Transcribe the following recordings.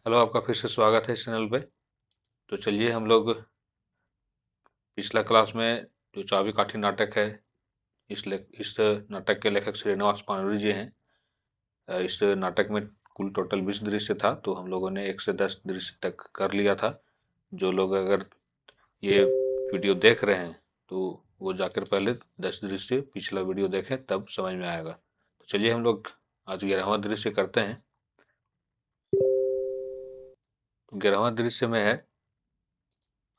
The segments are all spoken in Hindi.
हेलो, आपका फिर से स्वागत है इस चैनल पे। तो चलिए हम लोग पिछला क्लास में जो चाबी काठी नाटक है, इस नाटक के लेखक श्रीनिवास पानूरी जी हैं। इस नाटक में कुल टोटल 20 दृश्य था, तो हम लोगों ने 1 से 10 दृश्य तक कर लिया था। जो लोग अगर ये वीडियो देख रहे हैं तो वो जाकर पहले 10 दृश्य पिछला वीडियो देखें, तब समझ में आएगा। तो चलिए हम लोग आज 11वां दृश्य करते हैं। तो 11वां दृश्य में है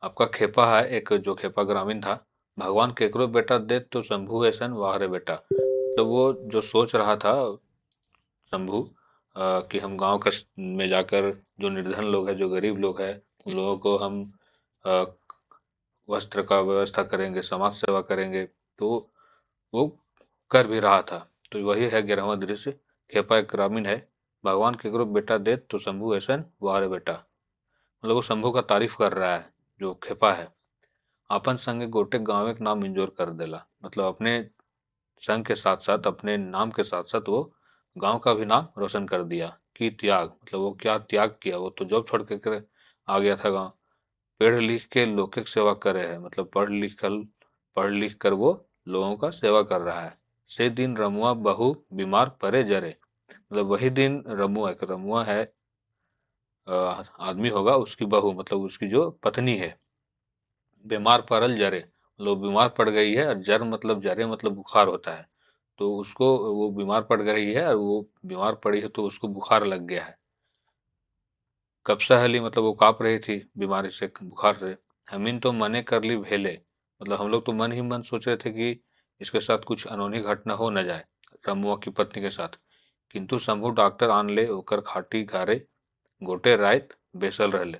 आपका खेपा है, एक जो खेपा ग्रामीण था। भगवान केकरो बेटा दे तो शंभू ऐसन वाह रे बेटा। तो वो जो सोच रहा था शंभू, कि हम गांव का में जाकर जो निर्धन लोग हैं, जो गरीब लोग हैं, उन लोगों को हम अ, वस्त्र का व्यवस्था करेंगे, समाज सेवा करेंगे। तो वो कर भी रहा था। तो वही है 11वां दृश्य। खेपा एक ग्रामीण है, भगवान केकरो बेटा दे तो शंभू ऐसन वाह रे बेटा। मतलब वो शंभू का तारीफ कर रहा है, जो खेपा है। आपन संगे गोटे गांव के नाम इंजोर कर देला। मतलब अपने संघ के साथ साथ, अपने नाम के साथ साथ वो गांव का भी नाम रोशन कर दिया। कि त्याग, मतलब वो क्या त्याग किया, वो तो जॉब छोड़ के आ गया था गांव। पढ़ लिख के लौकिक सेवा कर रहे हैं, मतलब पढ़ लिख कर वो लोगों का सेवा कर रहा है। से दिन रमुआ बहू बीमार परे जरे। मतलब वही दिन रमुआ है, आदमी होगा, उसकी बहू मतलब उसकी जो पत्नी है, बीमार पड़ल जरे, मतलब बीमार पड़ गई है। और जर मतलब जरे मतलब बुखार होता है। तो उसको, वो बीमार पड़ गई है और वो बीमार पड़ी है तो उसको बुखार लग गया है। कबसहली मतलब वो कांप रही थी बीमारी से, बुखार से। हमीन तो मने कर ली भेले, मतलब हम लोग तो मन ही मन सोच रहे थे कि इसके साथ कुछ अनहोनी घटना हो न जाए, रमुआ की पत्नी के साथ। किंतु शंभू डॉक्टर आन ले ओकर खाटी घारे गोटे रात बेसल रहले।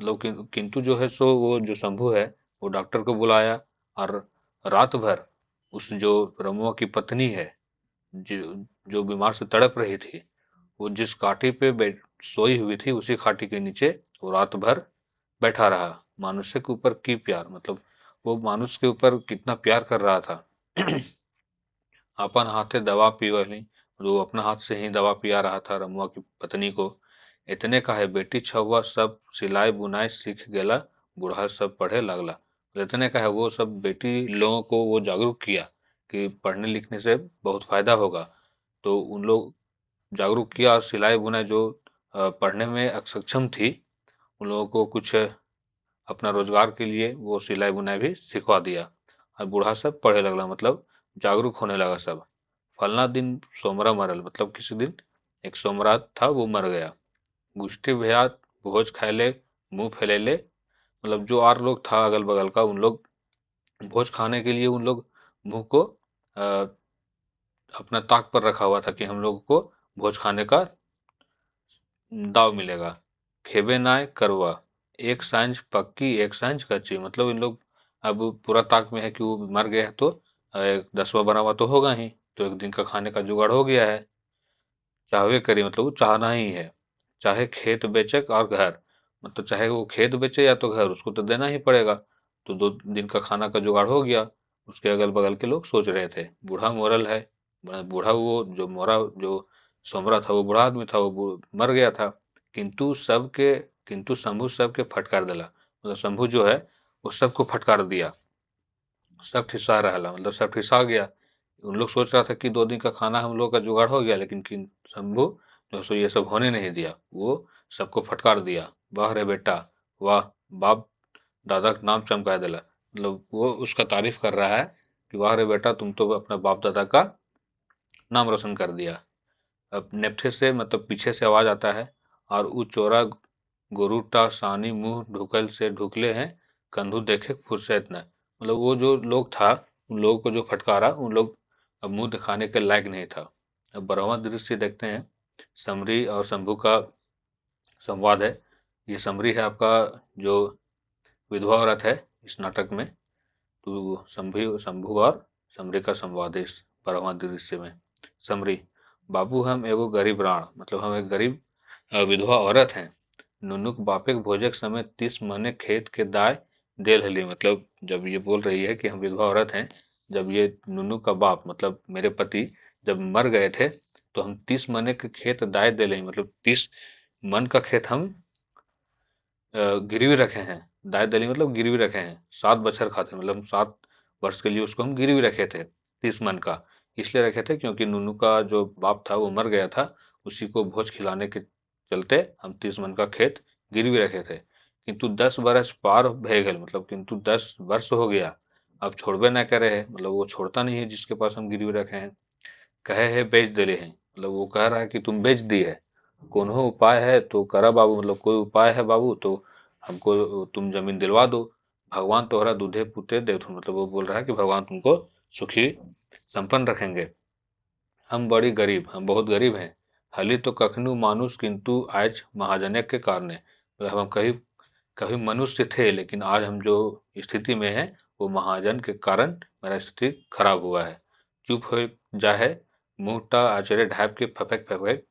मतलब किंतु जो है सो, वो जो शंभू है, वो डॉक्टर को बुलाया। और रात भर उस जो रमुआ की पत्नी है, जो जो बीमार से तड़प रही थी, वो जिस काठी पे सोई हुई थी, उसी खाटी के नीचे वो रात भर बैठा रहा। मानुष्य के ऊपर की प्यार, मतलब वो मानुष के ऊपर कितना प्यार कर रहा था। अपन हाथे दवा पीवली, वो अपना हाथ से ही दवा पिया रहा था रमुआ की पत्नी को। इतने का है बेटी छुआ सब सिलाई बुनाई सीख गेला, बूढ़ा सब पढ़े लगला। इतने का है, वो सब बेटी लोगों को वो जागरूक किया कि पढ़ने लिखने से बहुत फायदा होगा। तो उन लोग जागरूक किया, और सिलाई बुनाई जो पढ़ने में अक्षम थी, उन लोगों को कुछ अपना रोजगार के लिए वो सिलाई बुनाई भी सिखवा दिया। और बूढ़ा सब पढ़े लगला, मतलब जागरूक होने लगा सब। फलना दिन सोमरा मरल, मतलब किसी दिन एक सोमरा था, वो मर गया। गुष्टी भैया भोज खाए मुंह फैलेले, मतलब जो और लोग था अगल बगल का, उन लोग भोज खाने के लिए उन लोग मुंह को अ, अपना ताक पर रखा हुआ था कि हम लोग को भोज खाने का दाव मिलेगा। खेबे नाय करवा, एक सांझ पक्की एक सांझ कच्ची। मतलब इन लोग अब पूरा ताक में है कि वो मर गया है, तो एक 10वां बना हुआ तो होगा ही, तो एक दिन का खाने का जुगाड़ हो गया है। चाहवे करी, मतलब वो चाहना ही है। चाहे खेत बेचे और घर, मतलब चाहे वो खेत बेचे या तो घर, उसको तो देना ही पड़ेगा। तो 2 दिन का खाना का जुगाड़ हो गया। उसके अगल बगल के लोग सोच रहे थे, बूढ़ा मोरल है। बूढ़ा, वो जो मोरा जो सोमरा था, वो बूढ़ा आदमी था, वो मर गया था। किंतु सबके किंतु शंभू सबके फटकार दिला, मतलब शंभू जो है वो सबको फटकार दिया। सब ठिसा रहा, मतलब सब ठिसा गया। उन लोग सोच रहा था कि 2 दिन का खाना हम लोग का जुगाड़ हो गया, लेकिन शंभू जो सो ये सब होने नहीं दिया। वो सबको फटकार दिया, वाह रे बेटा वाह, बाप दादा का नाम चमका दिला। मतलब वो उसका तारीफ कर रहा है कि वाह रे बेटा, तुम तो अपना बाप दादा का नाम रोशन कर दिया। अब नेपथे से, मतलब पीछे से आवाज आता है, और ऊ चोरा गोरुटा सानी मुंह ढुकल से ढुकले हैं, कंधु देखे फुर्सत न। मतलब वो जो लोग था, उन लोगों को जो फटकारा, उन लोग अब मुंह दिखाने के लायक नहीं था। अब 12वां दृश्य देखते हैं, समरी और शंभू का संवाद है। ये समरी है आपका, जो विधवा औरत है इस नाटक में। तो शंभू शंभू और समरी का संवाद है इस 12वां दृश्य में। समरी, बाबू हम एगो गरीब राण, मतलब हम एक गरीब विधवा औरत हैं। नुनुक बापे के भोजक समय 30 मने खेत के दाय दे हली। मतलब जब ये बोल रही है कि हम विधवा औरत हैं, जब ये नुनू का बाप मतलब मेरे पति जब मर गए थे, तो हम 30 मने के खेत दाय दे, मतलब 30 मन का खेत हम गिरवी रखे हैं। दाय दली मतलब गिरवी रखे हैं, 7 बछर खातिर, मतलब 7 वर्ष के लिए उसको हम गिरवी रखे थे, 30 मन का। इसलिए रखे थे क्योंकि नुनू का जो बाप था वो मर गया था, उसी को भोज खिलाने के चलते हम 30 मन का खेत गिरवी रखे थे। किंतु 10 बरस पार भय गए, मतलब किंतु 10 वर्ष हो गया, अब छोड़बे ना करे है, मतलब वो छोड़ता नहीं है जिसके पास हम गिरवी रखे हैं। कहे है बेच देले हैं, मतलब वो कह रहा है कि तुम बेच दी है। कोनो उपाय है तो करा बाबू, मतलब कोई उपाय है बाबू तो हमको तुम जमीन दिलवा दो। भगवान तोहरा दूधे पुते देथुन, मतलब वो बोल रहा है कि भगवान तुमको सुखी संपन्न रखेंगे। हम बहुत गरीब हैं। हली तो कखनू मानुष किंतु आज महाजनक के कारणे, मतलब हम कभी कभी मनुष्य थे लेकिन आज हम जो स्थिति में हैं वो महाजन के कारण मेरा स्थिति खराब हुआ है। चुप हो जा है, मुंहटा आचरे ढाप के फपक फपक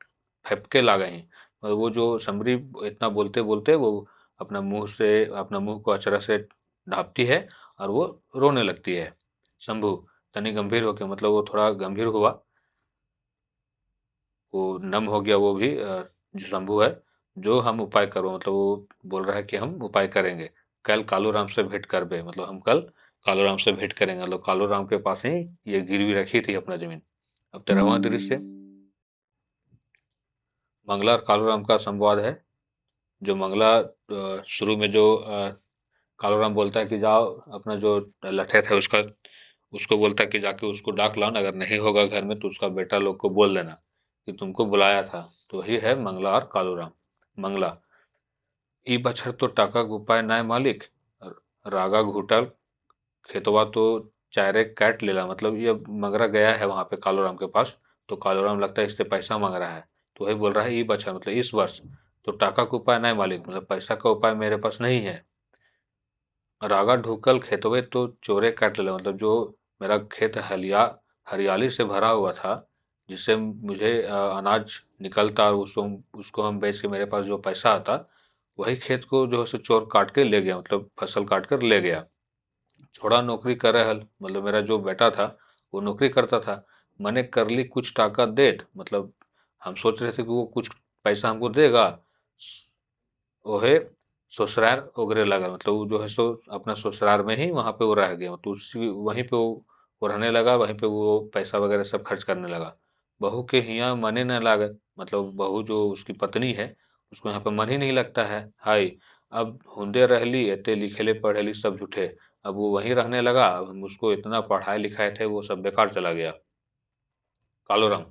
फपके ला गई। और वो जो समरी इतना बोलते बोलते वो अपना मुंह को अचरा से ढापती है और वो रोने लगती है। शंभू तनी गंभीर होके, मतलब वो थोड़ा गंभीर हुआ, वो नम हो गया वो भी, जो शंभू है। जो हम उपाय करो, मतलब वो बोल रहा है कि हम उपाय करेंगे, कल कालू राम से भेंट कर बे, मतलब हम कल कालू राम से भेंट करेंगे। मतलब कालू राम के पास ही ये गिरवी रखी थी अपना जमीन। अब 13वां दृश्य मंगला और कालू राम का संवाद है। जो मंगला शुरू में जो कालू राम बोलता है कि जाओ अपना जो लठेत है उसका, उसको बोलता है कि जाके उसको डाक लाओ, अगर नहीं होगा घर में तो उसका बेटा लोग को बोल देना कि तुमको बुलाया था। तो वही है मंगला और कालू राम। मंगला ई बछर तो टाका गुपाय नाय मालिक, रागा घुटल खेतवा तो चारे काट लेला, मतलब ये मगरा गया है वहां पे कालूराम के पास, तो कालूराम लगता है इससे पैसा मांग रहा है। तो वही बोल रहा है ई बछर मतलब इस वर्ष तो टाका का उपाय नहीं मालिक, मतलब पैसा का उपाय मेरे पास नहीं है। रागा ढुकल खेतवे तो चोरे काट ले, मतलब जो मेरा खेत हरियाली से भरा हुआ था, जिससे मुझे अनाज निकलता और उसको उसको हम बेच के मेरे पास जो पैसा आता, वही खेत को जो है सो चोर काट के ले गया, मतलब फसल काट कर ले गया। छोड़ा नौकरी करे हल, मतलब मेरा जो बेटा था वो नौकरी करता था। मैंने कर ली कुछ टाका देत, मतलब हम सोच रहे थे कि वो कुछ पैसा हमको देगा। ओहे ससुराल वगैरह लगा, मतलब वो जो है सो अपना ससुराल में ही वहां पे वो रह गया, तो उसी वहीं पे वो रहने लगा, वहीं पे वो पैसा वगैरह सब खर्च करने लगा। बहू के हिया मने न लागत, मतलब बहू जो उसकी पत्नी है उसको यहाँ पे मन ही नहीं लगता है। हाय अब हुंदे रहली एते लिखेले पढ़ेली सब झूठे। अब वो वहीं रहने लगा, अब हम उसको इतना पढ़ाए लिखाए थे वो सब बेकार चला गया। कालूराम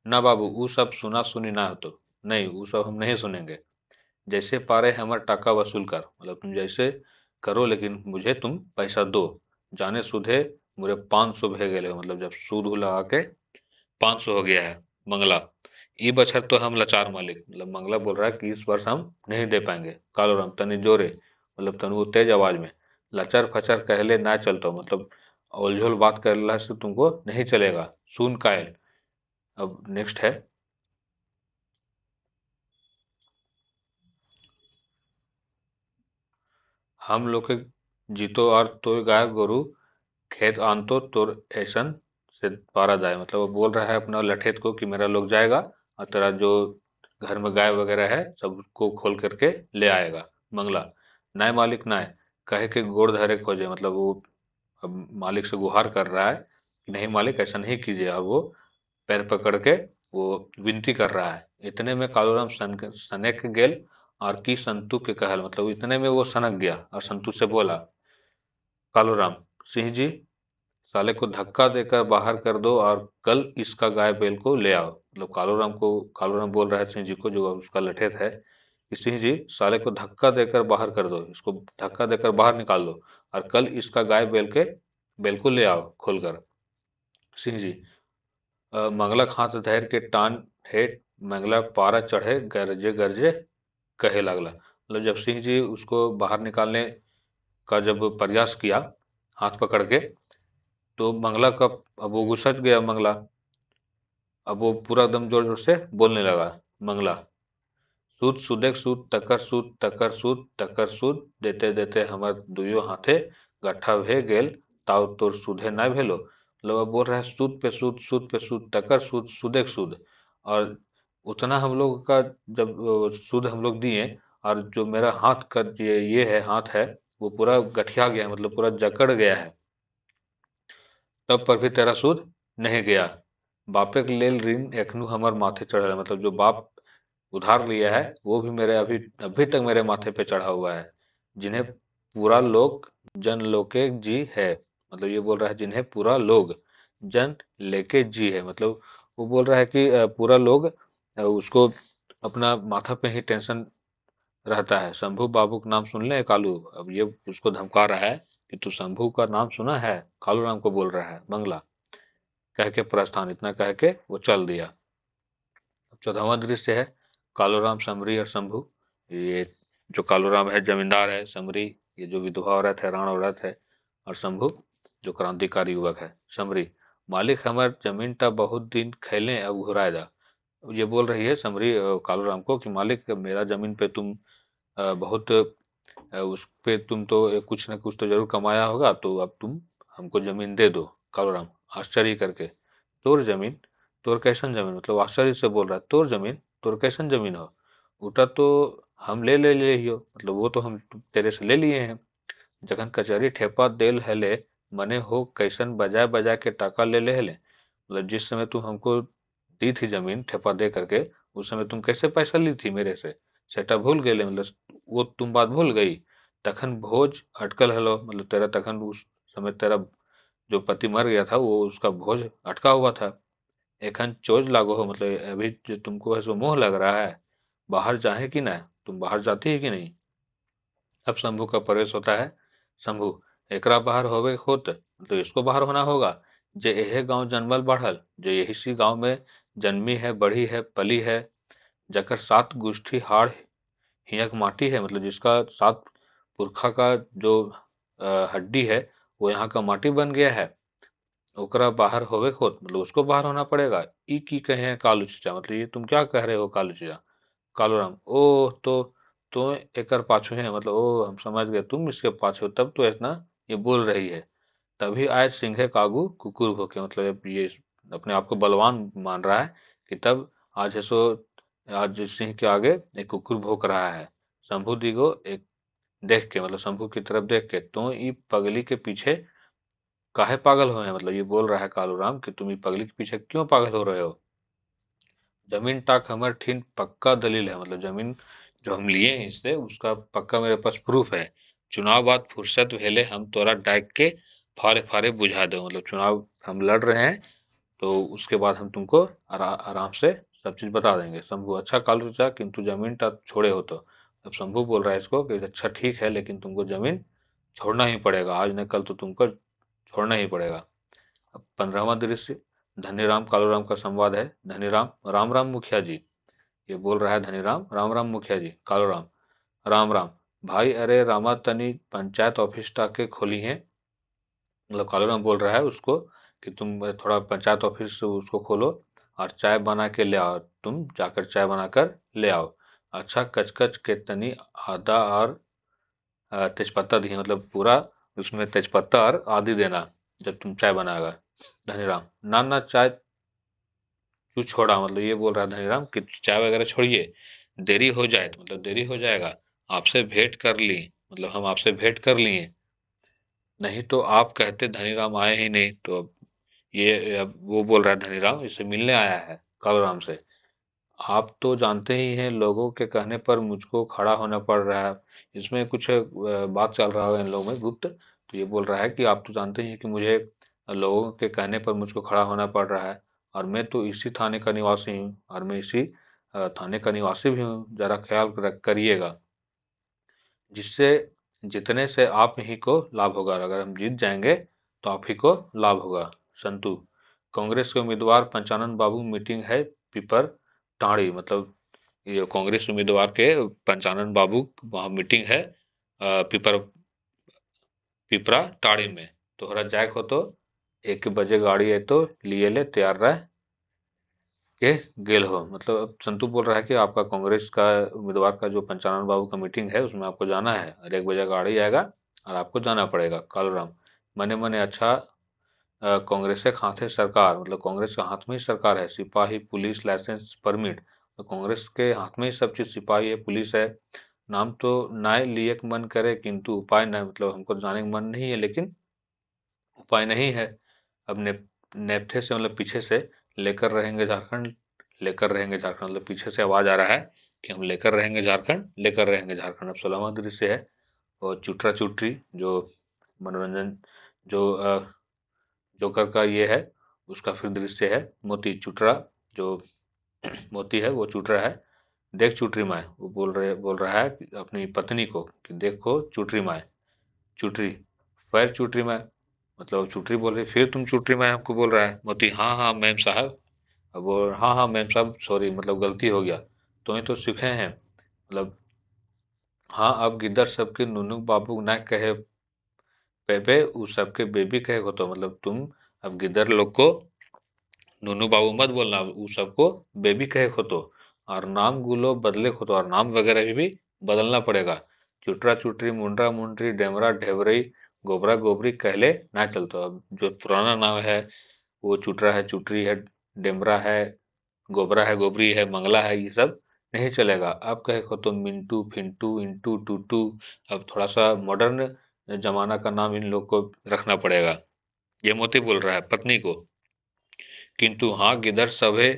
ना बाबू वो सब सुना सुनी ना हो, तो नहीं वो सब हम नहीं सुनेंगे। जैसे पारे हमर टाका वसूल कर, मतलब तुम जैसे करो लेकिन मुझे तुम पैसा दो। जाने सूधे मुझे 500 भे गए, मतलब जब सूद लगा के 500 हो गया है। मंगला ई बछर तो हम लाचार मालिक, मतलब मंगला बोल रहा है कि इस वर्ष हम नहीं दे पाएंगे। कालूराम तनी जोरे, मतलब तनु तेज आवाज में, लचर फचर कहले ना चलता, मतलब ओलझोल बात करला से तुमको नहीं चलेगा। सुन कायल। अब नेक्स्ट है, हम लोग के जीतो और तो गाय गोरु खेत आनतो तोर ऐसन से पारा जाए, मतलब वो बोल रहा है अपना लठेत को कि मेरा लोग जाएगा और तेरा जो घर में गाय वगैरह है सबको खोल करके ले आएगा। मंगला नाय मालिक नाय, कहे के गोड़ धरे खोजे, मतलब वो अब मालिक से गुहार कर रहा है कि नहीं मालिक ऐसा नहीं कीजिए, और वो पैर पकड़ के वो विनती कर रहा है। इतने में कालूराम सनक गेल और की संतु के कहल, मतलब इतने में वो सनक गया और संतु से बोला, कालूराम सिंह जी साले को धक्का देकर बाहर कर दो और कल इसका गाय बैल को ले आओ। मतलब कालूराम बोल रहा है सिंह जी को, जो उसका लठेत है, कि सिंह जी साले को धक्का देकर बाहर कर दो, इसको धक्का देकर बाहर निकाल दो और कल इसका गाय बैल को ले आओ खोलकर। सिंह जी मंगलक हाथ धैर के टान हेठ मंगला पारा चढ़े गरजे गरजे कहे लगला, मतलब जब सिंह जी उसको बाहर निकालने का जब प्रयास किया हाथ पकड़ के, तो मंगला का अब वो घुसट गया मंगला। अब वो पूरा दम जोर जोर से बोलने लगा। मंगला सूद सुदेक सूद टकर सूद टकर सूद टकर सूद देते देते हमर दुइयो हाथे गट्ठा भे गेल, ताव तोर सूदे ना भेलो, मतलब अब बोल रहा है सूद पे सूद, सूद पे सूद, टकर सूद, सूदेक सूद। और उतना हम लोग का जब सूद हम लोग दिए और जो मेरा हाथ का ये है, हाथ है, वो पूरा गठिया गया है, मतलब पूरा जकड़ गया है। तब पर भी तेरा सूद नहीं गया। बापे के लेल ऋण एखनु हमर माथे चढ़ल है, मतलब जो बाप उधार लिया है वो भी मेरे अभी अभी तक मेरे माथे पे चढ़ा हुआ है। जिन्हें पूरा लोग जन लोके जी है, मतलब ये बोल रहा है जिन्हें पूरा लोग जन लेके जी है, मतलब वो बोल रहा है कि पूरा लोग उसको अपना माथा पे ही टेंशन रहता है। शंभू बाबू का नाम सुन ले कालू, अब ये उसको धमका रहा है कि तू शंभू का नाम सुना है, कालू राम को बोल रहा है मंगला। कह के प्रस्थान, इतना कह के वो चल दिया। अब 14वां दृश्य है कालूराम, समरी और शंभू। ये जो कालूराम है जमींदार है, समरी ये जो विधवा औरत है, राण औरत है, और शंभू जो क्रांतिकारी युवक है। समरी, मालिक हमार जमीन ता बहुत दिन खैले अब घुराए दा। ये बोल रही है समरी कालूराम को कि मालिक मेरा जमीन पे तुम बहुत उस पे तुम तो कुछ ना कुछ तो जरूर कमाया होगा, तो अब तुम हमको जमीन दे दो। कालूराम आश्चर्य करके, तोर जमीन, तोर कैसन जमीन, मतलब आश्चर्य से बोल रहा है, तोर जमीन, तोर कैसन जमीन हो, उटा तो हम ले हियो, मतलब वो तो हम तेरे से ले लिए हैं। जखन कचहरी ठेपा देल हेले, मने हो कैसन बजा बजा के टाका ले हेले, मतलब जिस समय तुम हमको दी थी जमीन ठेपा दे करके, उस समय तुम कैसे पैसा ली थी मेरे से, सेटा भूल गए, मतलब वो तुम बात भूल गई। तखन भोज अटकल हलो, मतलब तेरा तखन उस समय तेरा जो पति मर गया था वो उसका भोज अटका हुआ था। एखन चोज लागो हो, मतलब अभी जो तुमको ऐसा मोह लग रहा है, बाहर जाए कि ना, तुम बाहर जाती है कि नहीं। अब शंभू का प्रवेश होता है। शंभू, एकरा बाहर होवे होत तो इसको बाहर होना होगा। जे यह गांव जन्मल बढ़ल, जो यही सी गांव में जन्मी है, बढ़ी है, पली है, जकर सात गुष्ठी हाड़ हियक माटी है, मतलब जिसका सात पुरखा का जो हड्डी है वो यहाँ का माटी बन गया है, ओकरा बाहर होवे होत, मतलब उसको बाहर होना पड़ेगा। ई की कहे हैं कालू चचा, मतलब ये तुम क्या कह रहे हो कालू चचा। कालूराम, ओ तो एकर पाछू है, मतलब ओ हम समझ गए तुम इसके पाछू हो, तब तो इतना ये बोल रही है। तभी आज सिंहे कागू कुकुर भोके, मतलब ये अपने आप को बलवान मान रहा है कि तब आज है सो, आज सिंह के आगे एक कुकुर भोंक रहा है। शंभू दिगो एक देख के, मतलब शंभू की तरफ देख के, तो ई पगली के पीछे काहे पागल हो, मतलब ये बोल रहा है कालूराम कि तुम ई पगली के पीछे क्यों पागल हो रहे हो। जमीन टाक हमर ठीन पक्का दलील है, मतलब जमीन जो हम लिए हैं इससे उसका पक्का मेरे पास प्रूफ है। चुनाव बाद फुर्सत भेले हम तोरा डाक के फारे फारे बुझा दो, मतलब चुनाव हम लड़ रहे हैं तो उसके बाद हम तुमको आराम से सब चीज बता देंगे। शंभू, अच्छा कालू चाचा, किंतु जमीन टा छोड़े हो तो। अब शंभू बोल रहा है इसको कि अच्छा ठीक है, लेकिन तुमको जमीन छोड़ना ही पड़ेगा, आज न कल तो तुमको छोड़ना ही पड़ेगा। अब 15वां दृश्य धनीराम कालूराम का संवाद है। धनीराम, राम राम मुखिया जी। ये बोल रहा है धनीराम, राम राम मुखिया जी। कालूराम, राम राम भाई, अरे रामा तनी पंचायत ऑफिस टाके खोली है, मतलब कालूराम बोल रहा है उसको कि तुम थोड़ा पंचायत ऑफिस उसको खोलो और चाय बना के ले आओ, तुम जाकर चाय बनाकर ले आओ। अच्छा कचकच के तनी आदा और तेजपत्ता दी, मतलब पूरा उसमें तेजपत्ता और आदि देना जब तुम चाय बनाएगा। धनीराम, ना ना चाय तू छोड़ा, मतलब ये बोल रहा है धनीराम कि चाय वगैरह छोड़िए, देरी हो जाए तो, मतलब देरी हो जाएगा, आपसे भेंट कर ली, मतलब हम आपसे भेंट कर लिए, नहीं तो आप कहते धनीराम आए ही नहीं, तो अब वो बोल रहा है धनीराम इससे मिलने आया है कालूराम से। आप तो जानते ही हैं लोगों के कहने पर मुझको खड़ा होना पड़ रहा है, इसमें कुछ बात चल रहा है इन लोगों में गुप्त। तो ये बोल रहा है कि आप तो जानते ही हैं कि मुझे लोगों के कहने पर मुझको खड़ा होना पड़ रहा है, और मैं तो इसी थाने का निवासी हूँ, और मैं इसी थाने का निवासी भी हूँ, जरा ख्याल करिएगा, जिससे जितने से आप ही को लाभ होगा, अगर हम जीत जाएंगे तो आप ही को लाभ होगा। संतु, कांग्रेस के उम्मीदवार पंचानन बाबू मीटिंग है पीपर टाड़ी, मतलब ये कांग्रेस उम्मीदवार के पंचानन बाबू वहाँ मीटिंग है पीपर पिपरा टाड़ी में, तोहरा जाए हो तो 1 बजे गाड़ी है तो लिए ले तैयार रह के गेल हो, मतलब अब संतू बोल रहा है कि आपका कांग्रेस का उम्मीदवार का जो पंचानन बाबू का मीटिंग है उसमें आपको जाना है, और 1 बजे गाड़ी आएगा और आपको जाना पड़ेगा। कालूराम, मने मने अच्छा कांग्रेस के हाथ है सरकार, मतलब कांग्रेस के हाथ में ही सरकार है, सिपाही पुलिस लाइसेंस परमिट, तो कांग्रेस के हाथ में ही सब चीज, सिपाही है, पुलिस है, नाम तो नाय लियक मन करे किंतु उपाय न, मतलब हमको जाने का मन नहीं है लेकिन उपाय नहीं है। अब नेपथे से मतलब पीछे से लेकर रहेंगे झारखंड, लेकर रहेंगे झारखंड मतलब पीछे से आवाज आ रहा है कि हम लेकर रहेंगे झारखंड, लेकर रहेंगे झारखंड। अब 16वां दृश्य है और चुटरा चुटरी जो मनोरंजन, जो जोकर का ये है, उसका फिर दृश्य है मोती चुटरा, जो मोती है वो चुट रहा है। देख चुटरी माए, वो बोल रहा है अपनी पत्नी को कि देखो चुटरी माए, चुटरी, पैर चुटरी माए, मतलब चुटरी बोल रही फिर तुम चुटरी माए हमको बोल रहा है। मोती हाँ हाँ मैम साहब। अब वो हाँ हाँ मैम साहब सॉरी, मतलब गलती हो गया, तुम्हें तो सीखे हैं, मतलब हाँ अब गिद्दर सबके नुनू बाबू ना कहे पेपे, उस सबके बेबी कहे को, तो मतलब तुम अब गिद्दर लोग को नूनू बाबू मत बोलना, उ सबको बेबी कहे को तो, और नाम गुलो बदले को तो, और नाम वगैरह भी बदलना पड़ेगा। चुटरा चुटरी, मुंडरा मुंडरी, डेमरा ढेबरई, गोबरा गोबरी कहले ना चलतो। अब जो पुराना नाम है वो चुटरा है, चुटरी है, डेमरा है, गोबरा है, गोबरी है, मंगला है, ये सब नहीं चलेगा। अब कहे को तो मिंटू फिंटू इंटू टूटू, अब थोड़ा सा मॉडर्न जमाना का नाम इन लोग को रखना पड़ेगा। ये मोती बोल रहा है पत्नी को। किंतु हाँ गिदर सभे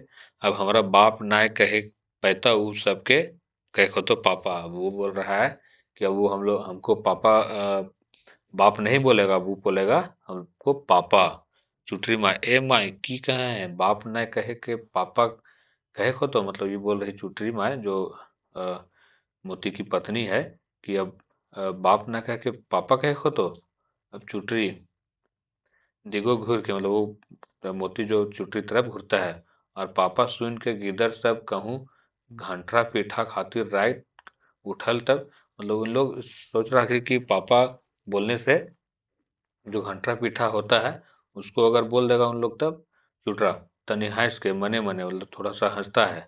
अब हमारा बाप नाय कहे पैता उ सबके कहे तो पापा। अब वो बोल रहा है कि अब वो हम लोग हमको पापा बाप नहीं बोलेगा, वो बोलेगा हमको पापा। चुटरी माँ ए माई की कहे हैं बाप नाय कहे के पापा कहे को, तो मतलब ये बोल रही चुटरी माँ जो अ, मोती की पत्नी है कि अब बाप ना कह के पापा कहे को, तो अब चुटरी दिगो घूर के, मतलब वो मोती जो चुटरी तरफ घूरता है, और पापा सुन के गिदर सब कहूँ घंटरा पीठा खातिर राइट उठल तब, मतलब उन लोग सोच रहा है कि पापा बोलने से जो घंटरा पीठा होता है उसको अगर बोल देगा उन लोग, तब चुटरा तनी हंस के मने मने, मतलब थोड़ा सा हंसता है।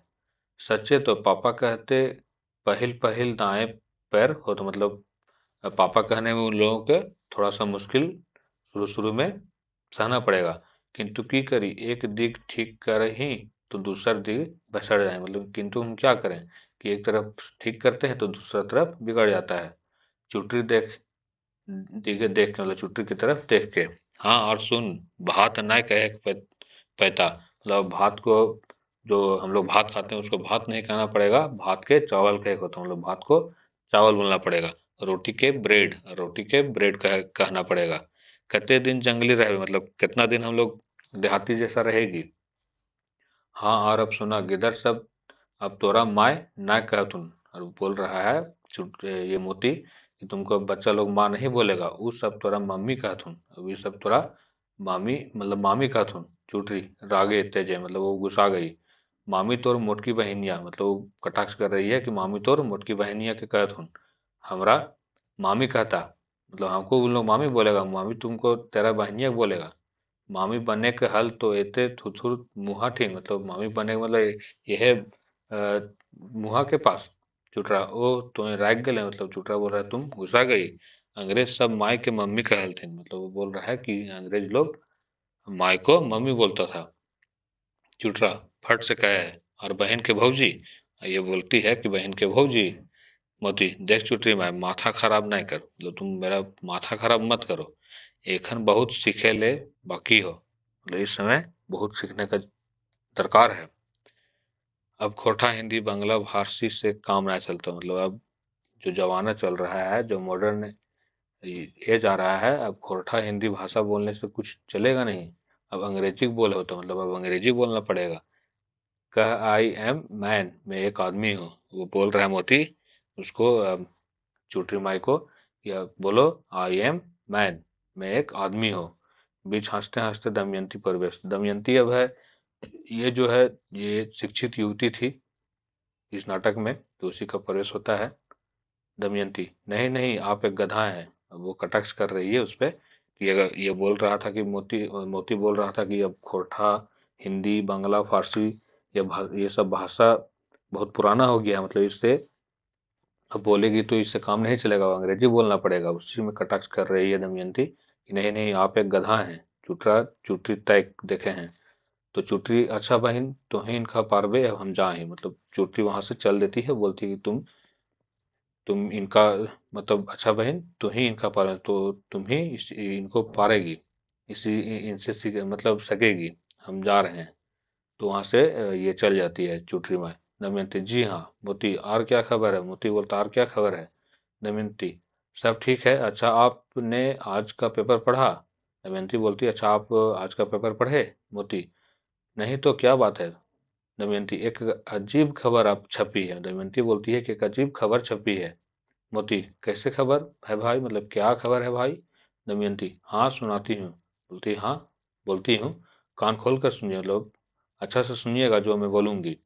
सच्चे तो पापा कहते पहिल पहिल दाएं पैर हो, तो मतलब पापा कहने में उन लोगों के थोड़ा सा मुश्किल शुरू शुरू में सहना पड़ेगा। किंतु की करी एक दिग ठीक कर ही तो दूसरा दिग बसड़ जाए, मतलब किंतु हम क्या करें कि एक तरफ ठीक करते हैं तो दूसरा तरफ बिगड़ जाता है। चुटरी देख दिगे देख के, मतलब चुटरी की तरफ देख के, हाँ और सुन भात ना कहे पैता, मतलब भात को जो हम लोग भात खाते हैं उसको भात नहीं कहना पड़ेगा, भात के चावल कहे को, तो मतलब भात को चावल बोलना पड़ेगा। रोटी के ब्रेड, रोटी के ब्रेड कहना पड़ेगा। कितने दिन जंगली रहे, मतलब कितना दिन हम लोग देहाती जैसा रहेगी। हाँ और अब सुना गिदर सब अब तोरा माय ना कहतुन, और वो बोल रहा है ये मोती कि तुमको बच्चा लोग माँ नहीं बोलेगा, वो सब तोरा मम्मी कहतुन, अब ये सब तोरा मामी मतलब मामी कहतुन। चुटरी रागे तेजे, मतलब वो गुस्सा गई। मामी तोर मोटकी बहनिया, मतलब वो कटाक्ष कर रही है कि मामी तोर मोटकी बहनिया के कहतुन, हमरा मामी कहता, मतलब हमको उन लोग मामी बोलेगा, मामी तुमको तेरा बहनिया बोलेगा। मामी बने के हल तो एते थुथुर मुहा ठीक, मतलब मामी बने के मतलब ये है मुहा के पास। चुटरा ओ तुम्हें राग गले, मतलब चुटरा बोल रहा है तुम घुसा गई। अंग्रेज सब माई के मम्मी कहल थे, मतलब वो बोल रहा है कि अंग्रेज लोग माई को मम्मी बोलता था। चुटरा फट से कहे है और बहन के भौजी, ये बोलती है कि बहन के भौजी। मोती देख चुटरी माई माथा खराब नहीं कर, मतलब तुम मेरा माथा खराब मत करो, एखन बहुत सीखे ले बाकी हो, मतलब इस समय बहुत सीखने का दरकार है। अब खोटा हिंदी बांग्ला फारसी से काम नहीं चलता, मतलब अब जो जमाना चल रहा है, जो मॉडर्न एज आ रहा है, अब खोरठा हिंदी भाषा बोलने से कुछ चलेगा नहीं। अब अंग्रेजी बोले हो तो मतलब अब अंग्रेजी बोलना पड़ेगा। कह आई एम मैन, मैं एक आदमी हूँ, वो बोल रहा है मोती उसको चूटी माई को, या बोलो आई एम मैन, मैं एक आदमी हूँ। बीच हंसते हंसते दमयंती प्रवेश, दमयंती अब है ये जो है ये शिक्षित युवती थी इस नाटक में, तो उसी का प्रवेश होता है। दमयंती नहीं नहीं आप एक गधा हैं, वो कटाक्ष कर रही है उस पे कि अगर ये बोल रहा था कि मोती मोती बोल रहा था कि अब खोरठा हिंदी बांग्ला फारसी ये सब भाषा बहुत पुराना हो गया है, मतलब इससे अब बोलेगी तो इससे काम नहीं चलेगा, वो अंग्रेजी बोलना पड़ेगा। उसी में कटाक्ष कर रही है दमयंती कि नहीं नहीं आप एक गधा हैं। चुटरा चुटरी तय देखे हैं, तो चुटरी अच्छा बहन तो ही इनका पारवे, अब हम जाए, मतलब चुटरी वहां से चल देती है, बोलती है कि तुम इनका मतलब अच्छा बहन तू ही इनका पार तो तुम ही इनको पारेगी, इसी इनसे मतलब सकेगी, हम जा रहे हैं। तो वहां से ये चल जाती है चुटरी माई। दमयंती जी हाँ मोती और क्या खबर है? मोती बोलता और क्या खबर है? दमयंती सब ठीक है। अच्छा आपने आज का पेपर पढ़ा? दमयंती बोलती अच्छा आप आज का पेपर पढ़े? मोती नहीं तो क्या बात है? दमयंती एक अजीब खबर आप छपी है। दमयंती बोलती है कि एक अजीब खबर छपी है। मोती कैसे खबर है भाई, मतलब क्या खबर है भाई? दमयंती हाँ सुनाती हूँ। बोलती हाँ बोलती हूँ, कान खोल कर सुनिए लोग, अच्छा से सुनिएगा जो मैं बोलूंगी।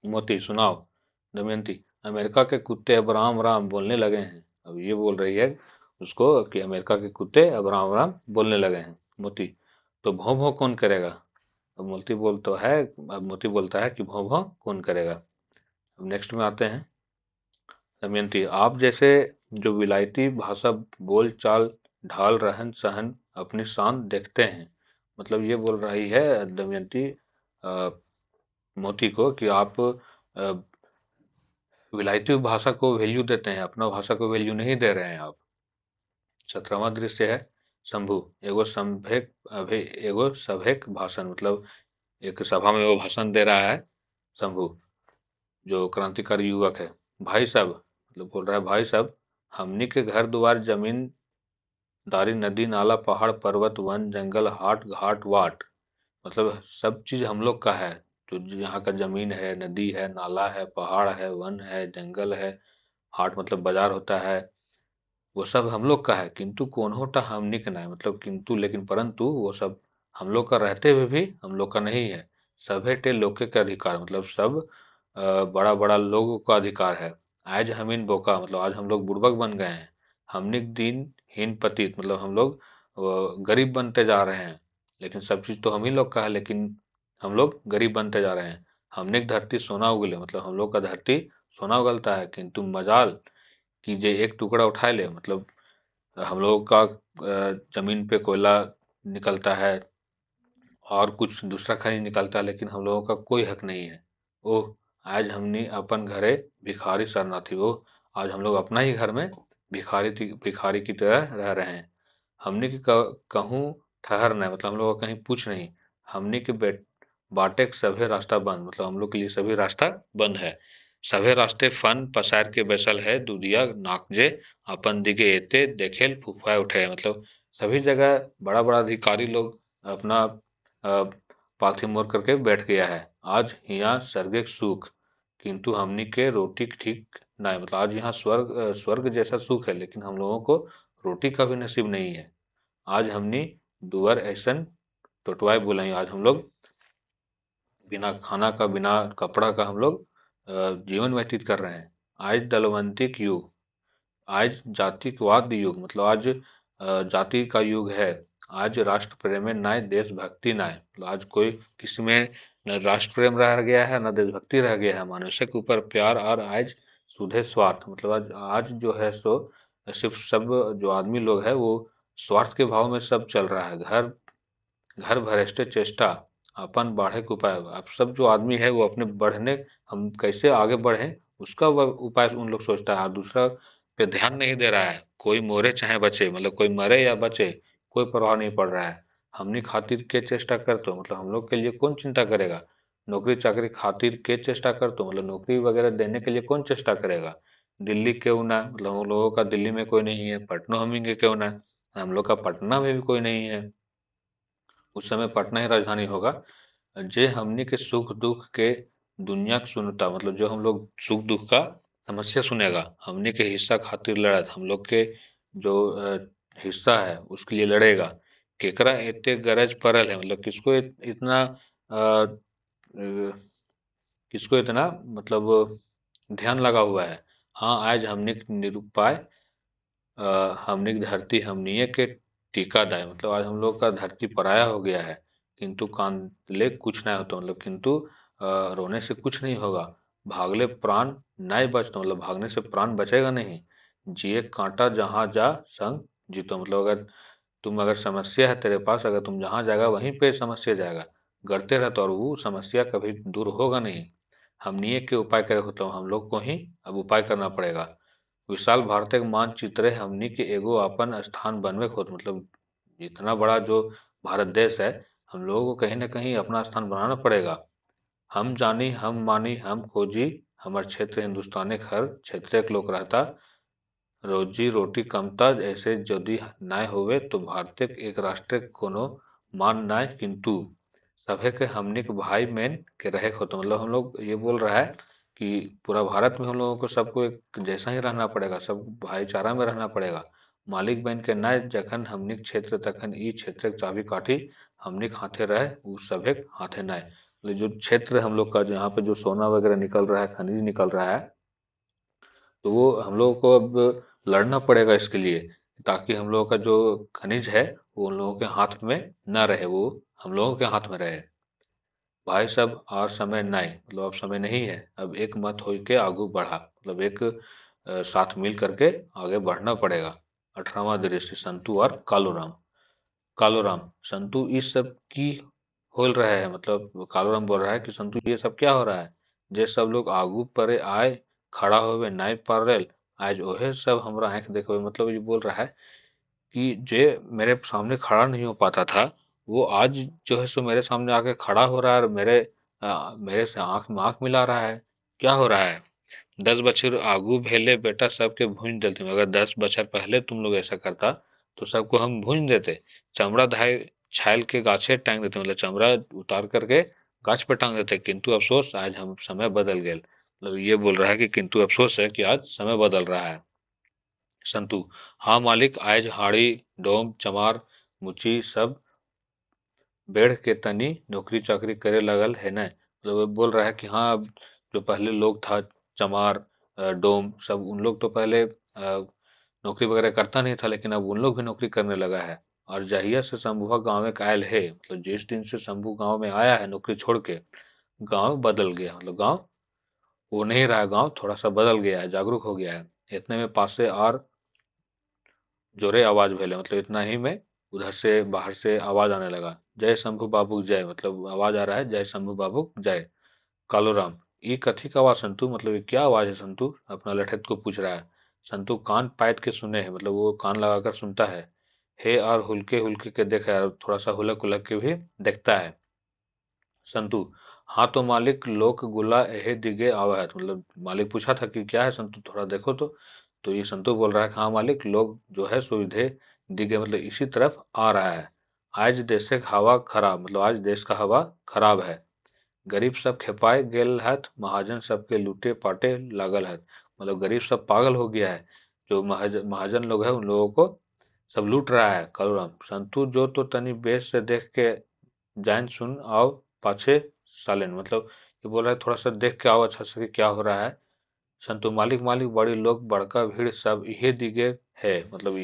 मोती सुनाओ। दमयंती अमेरिका के कुत्ते अब राम राम बोलने लगे हैं। अब ये बोल रही है उसको कि अमेरिका के कुत्ते अब राम राम बोलने लगे हैं। मोती तो भौं भौं कौन करेगा? अब मोती बोल तो है, अब मोती बोलता है कि भौं भौं कौन करेगा। अब नेक्स्ट में आते हैं। दमयंती आप जैसे जो विलायती भाषा बोल चाल ढाल रहन सहन अपनी शान देखते हैं, मतलब ये बोल रही है दमयंती मोती को कि आप विलायती भाषा को वैल्यू देते हैं, अपना भाषा को वैल्यू नहीं दे रहे हैं आप। 17वां दृश्य है शंभु एगो संभेक एगो सभेक भाषण, मतलब एक सभा में वो भाषण दे रहा है शंभु जो क्रांतिकारी युवक है। भाई साहब मतलब बोल रहा है भाई साहब हमनी के घर द्वार जमीन दारी नदी नाला पहाड़ पर्वत वन जंगल हाट घाट वाट, मतलब सब चीज हम लोग का है। जो यहाँ का जमीन है, नदी है, नाला है, पहाड़ है, वन है, जंगल है, हाट मतलब बाजार होता है, वो सब हम लोग का है। किंतु कोन्होटा हमनी के ना है, मतलब किंतु लेकिन परंतु वो सब हम लोग का रहते हुए भी हम लोग का नहीं है। सभे टे लोके के अधिकार, मतलब सब बड़ा बड़ा लोगों का अधिकार है। आज हमीन बोका मतलब आज हम लोग बुड़बक बन गए हैं। हमने दिन हीन पतित मतलब हम लोग गरीब बनते जा रहे हैं। लेकिन सब चीज तो हम ही लोग का है, लेकिन हम लोग गरीब बनते जा रहे हैं। हमने धरती सोना उगले मतलब हम लोग का धरती सोना उगलता है, किंतु मजाल कि जे एक टुकड़ा उठा ले, मतलब हम लोगों का जमीन पे कोयला निकलता है और कुछ दूसरा खनिज निकलता है, लेकिन हम लोगों का कोई हक नहीं है। ओह आज हमने अपन घरे भिखारी शरणार्थी हो, आज हम लोग अपना ही घर में भिखारी की तरह रह रहे हैं। हमने की कहूँ ठहर नहीं, मतलब हम लोग का कहीं पूछ नहीं। हमने के बाटे के सभे रास्ता बंद, मतलब हम लोग के लिए सभी रास्ता बंद है। सभे रास्ते फन पसार के बैसल है दुधिया नाकजे अपन दिगे एते देखेल फुफाए उठे, मतलब सभी जगह बड़ा बड़ा अधिकारी लोग अपना पालथी मोड़ करके बैठ गया है। आज यहाँ स्वर्ग सुख, किंतु हमनी के रोटी ठीक नहीं, मतलब आज यहाँ स्वर्ग जैसा सुख है, लेकिन हम लोगों को रोटी का भी नसीब नहीं है। आज हमनी दुअर ऐसन टोटवाए बुलाई, आज हम लोग बिना खाना का बिना कपड़ा का हम लोग जीवन व्यतीत कर रहे हैं। आज दलवंतिक युग, आज जातिवाद युग, मतलब आज जाति का युग है। आज राष्ट्र प्रेम में ना देशभक्ति ना, मतलब आज कोई किसी में न राष्ट्र प्रेम रह गया है न देशभक्ति रह गया है। मनुष्य के ऊपर प्यार और आज सुधे स्वार्थ, मतलब आज आज जो है सो सिर्फ सब जो आदमी लोग है वो स्वार्थ के भाव में सब चल रहा है। घर घर भ्रष्ट चेष्टा अपन बढ़े के उपाय, अब सब जो आदमी है वो अपने बढ़ने, हम कैसे आगे बढ़े उसका वह उपाय उन लोग सोचता है, और दूसरा पे ध्यान नहीं दे रहा है। कोई मोरे चाहे बचे, मतलब कोई मरे या बचे कोई परवाह नहीं पड़ रहा है। हमनी खातिर के चेष्टा कर तो, मतलब हम लोग के लिए कौन चिंता करेगा? नौकरी चाकरी खातिर के चेष्टा कर तो, मतलब नौकरी वगैरह देने के लिए कौन चेष्टा करेगा? दिल्ली क्यों ना, मतलब हम लोगों का दिल्ली में कोई नहीं है, पटना हम ही क्यों ना, हम लोग का पटना में भी कोई नहीं है। उस समय पटना ही राजधानी होगा। जे हमनी के सुख दुख के दुनिया के सुनता, मतलब जो हम लोग सुख दुख का समस्या सुनेगा, हमनी के हिस्सा खातिर लड़त, हम लोग के जो हिस्सा है उसके लिए लड़ेगा। केकरा एते गरज परल है, मतलब किसको इतना किसको इतना मतलब ध्यान लगा हुआ है। हाँ आज हमने निरुपाय हमने की धरती हमनिए के टीका दाय, मतलब आज हम लोग का धरती पराया हो गया है। किंतु कांदले कुछ नहीं होता, मतलब किंतु रोने से कुछ नहीं होगा। भागले प्राण नहीं बचता, मतलब भागने से प्राण बचेगा नहीं। जिए कांटा जहां जा संग जीतो, मतलब अगर तुम अगर समस्या है तेरे पास, अगर तुम जहां जाएगा वहीं पे समस्या जाएगा। गढ़ते रहता और वो समस्या कभी दूर होगा नहीं। हमनिए के उपाय करे, मतलब हम लोग को ही अब उपाय करना पड़ेगा। विशाल भारत के मानचित्रे हमनी के एगो अपन स्थान बनवे खोत, मतलब इतना बड़ा जो भारत देश है, हम लोगों को कहीं ना कहीं अपना स्थान बनाना पड़ेगा। हम जानी हम मानी हम खोजी, हमार क्षेत्र हिंदुस्तान के हर क्षेत्र के लोग रहता, रोजी रोटी कमता ऐसे यदि नाय होवे तो भारत एक राष्ट्र कोनो मान नाय, किंतु सभे के हमनी के भाई बहन के रहे होते, मतलब हम लोग ये बोल रहा है कि पूरा भारत में हम लोगों को सबको एक जैसा ही रहना पड़ेगा, सब भाईचारा में रहना पड़ेगा। मालिक बन के नाय जखन हमनी के क्षेत्र तखन ई क्षेत्र के चाबी काठी हमनी के हाथे रहे, उ सभे के हाथे नाय। मतलब जो क्षेत्र हम लोग का जहाँ पे जो सोना वगैरह निकल रहा है, खनिज निकल रहा है, तो वो हम लोगों को अब लड़ना पड़ेगा इसके लिए, ताकि हम लोगों का जो खनिज है वो उन लोगों के हाथ में ना रहे, वो हम लोगों के हाथ में रहे। भाई साहब और समय नहीं, मतलब अब समय नहीं है, अब एक मत होई के आगू बढ़ा, मतलब एक साथ मिल करके आगे बढ़ना पड़ेगा। 18वां दृश्य संतू और कालूराम। कालूराम, संतू इस सब की होल रहा है, मतलब कालूराम बोल रहा है कि संतू ये सब क्या हो रहा है, जे सब लोग आगू परे आए खड़ा होवे नाय पारेल, आज ओहे सब हमरा आंख देखो, मतलब ये बोल रहा है कि जे मेरे सामने खड़ा नहीं हो पाता था, वो आज जो है सो मेरे सामने आके खड़ा हो रहा है और मेरे से आंख में आंख मिला रहा है। क्या हो रहा है? 10 बछर आगू भेले बेटा सबके भूंज देते, अगर 10 बछर पहले तुम लोग ऐसा करता तो सबको हम भूंज देते, चमड़ा धाय छाल के गाछे टांग देते, मतलब चमड़ा उतार करके गाछ पे टांग देते, किंतु अफसोस आज हम समय बदल गए, मतलब ये बोल रहा है कि किंतु अफसोस है कि आज समय बदल रहा है। संतु, हाँ मालिक, आज हाड़ी डोम चमार मुची सब बेढ़ के तनी नौकरी चाकरी करे लगल है न, मतलब वो बोल रहा है कि हाँ अब जो पहले लोग था चमार डोम सब, उन लोग तो पहले नौकरी वगैरह करता नहीं था, लेकिन अब उन लोग भी नौकरी करने लगा है। और जहिया से शंभुआ गाँव में आयल है, मतलब जिस दिन से शंभू गाँव में आया है नौकरी छोड़ के, गाँव बदल गया, मतलब गाँव वो नहीं रहा, गाँव थोड़ा सा बदल गया है, जागरूक हो गया है। इतने में पास से और जोरे आवाज भेले, मतलब इतना ही में उधर से बाहर से आवाज आने लगा, जय शंभू बाबू जय, मतलब आवाज आ रहा है जय शंभू बाबू जय। कालूराम, ये कथी का आवाज संतु, मतलब ये क्या आवाज है संतु, अपना लठेत को पूछ रहा है। संतु कान पायत के सुने है, मतलब वो कान लगाकर सुनता है। हे और हुलके हुलके के देखा है, थोड़ा सा हुलक हुलक के भी देखता है। संतु, हाँ तो मालिक लोक गुला एहे दिगे आवा है, तो मतलब मालिक पूछा था कि क्या है संतु, थोड़ा देखो तो ये संतु बोल रहा है कि हाँ मालिक, लोग जो है सो इधे दिगे, मतलब इसी तरफ आ रहा है। आज देश के हवा खराब, मतलब आज देश का हवा खराब है। गरीब सब खेपाए गेल हत, महाजन सबके लूटे पाटे लागल हत, मतलब गरीब सब पागल हो गया है, जो महाजन लोग है उन लोगों को सब लूट रहा है। कलराम, संतु जो तो तनी बेस से देख के जान सुन आओ पाछे सालेन, मतलब ये बोल रहा है थोड़ा सा देख के आओ अच्छा से कि क्या हो रहा है। संतु, मालिक मालिक बड़ी लोग बड़का भीड़ सब इहे दिगे है, मतलब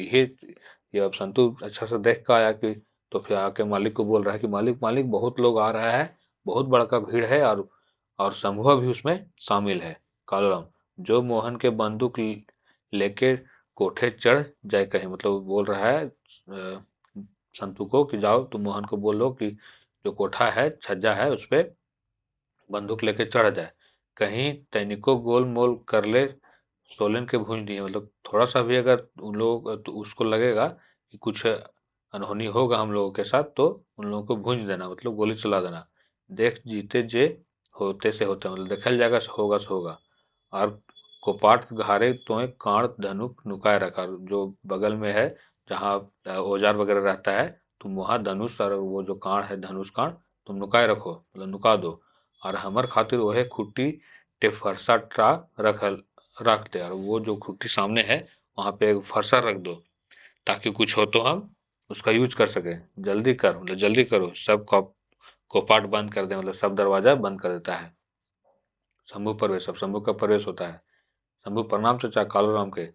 ये अब संतु अच्छा से देख के आया कि, तो फिर आके मालिक को बोल रहा है कि मालिक मालिक बहुत लोग आ रहा है, बहुत बड़का भीड़ है, और समूह भी उसमें शामिल है। कालूराम, जो मोहन के बंदूक लेके कोठे चढ़ जाए कहीं, मतलब बोल रहा है संतु को कि जाओ तुम मोहन को बोलो कि जो कोठा है छज्जा है उस पे बंदूक लेके चढ़ जाए, कहीं तैनिको गोल मोल कर ले सोलन के भूंज दिए, मतलब थोड़ा सा भी अगर उन लोग तो उसको लगेगा कि कुछ अनहोनी होगा हम लोगों के साथ, तो उन लोगों को भूंज देना, मतलब गोली चला देना। देख जीते जे होते से होता, मतलब देखल जाएगा से होगा। और कोपाट घारे तोय कांड धनुक नुकाए रखा, जो बगल में है जहाँ औजार वगैरह रहता है, तुम वहां धनुष और वो जो कांड है धनुष कांड तुम नुकाए रखो, मतलब नुका दो। और हमर खातिर वह खुट्टी टे फरसा ट्रा रखल रख दे, और वो जो खुट्टी सामने है वहां पे एक फरसा रख दो, ताकि कुछ हो तो हम उसका यूज कर सके। जल्दी कर, मतलब जल्दी करो, सब कोपाट बंद कर दे, मतलब सब दरवाजा बंद कर देता है। शंभू प्रवेश, अब शंभू का प्रवेश होता है। शंभू, प्रणाम चचा कालूराम के।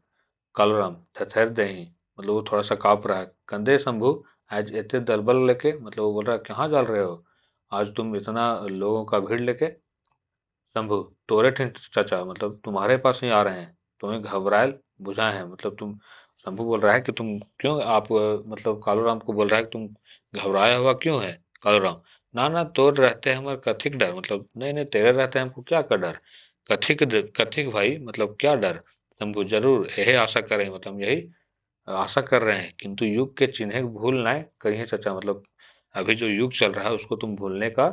कालूराम, ठहर दही, मतलब वो थोड़ा सा कांप रहा है। कंधे शंभू, आज इतने दलबल लेके, मतलब वो बोल रहा है कहाँ चल रहे हो आज तुम इतना लोगों का भीड़ लेके। शंभू, तोरे ठिन चाचा, मतलब तुम्हारे पास ही आ रहे हैं, तुम्हें घबराए बुझाए हैं, मतलब तुम, शंभू बोल रहा है कि तुम क्यों आप मतलब कालूराम को बोल रहा है कि तुम घबराया हुआ क्यों है। कालूराम, ना ना तोर रहते हमारे कथिक डर, मतलब नहीं नहीं तेरे रहते हमको क्या का डर, कथिक भाई, मतलब क्या डर। शंभू जरूर यही आशा करें, मतलब यही आशा कर रहे हैं, किंतु युग के चिन्ह भूल ना करिए चाचा, मतलब अभी जो युग चल रहा है उसको तुम भूलने का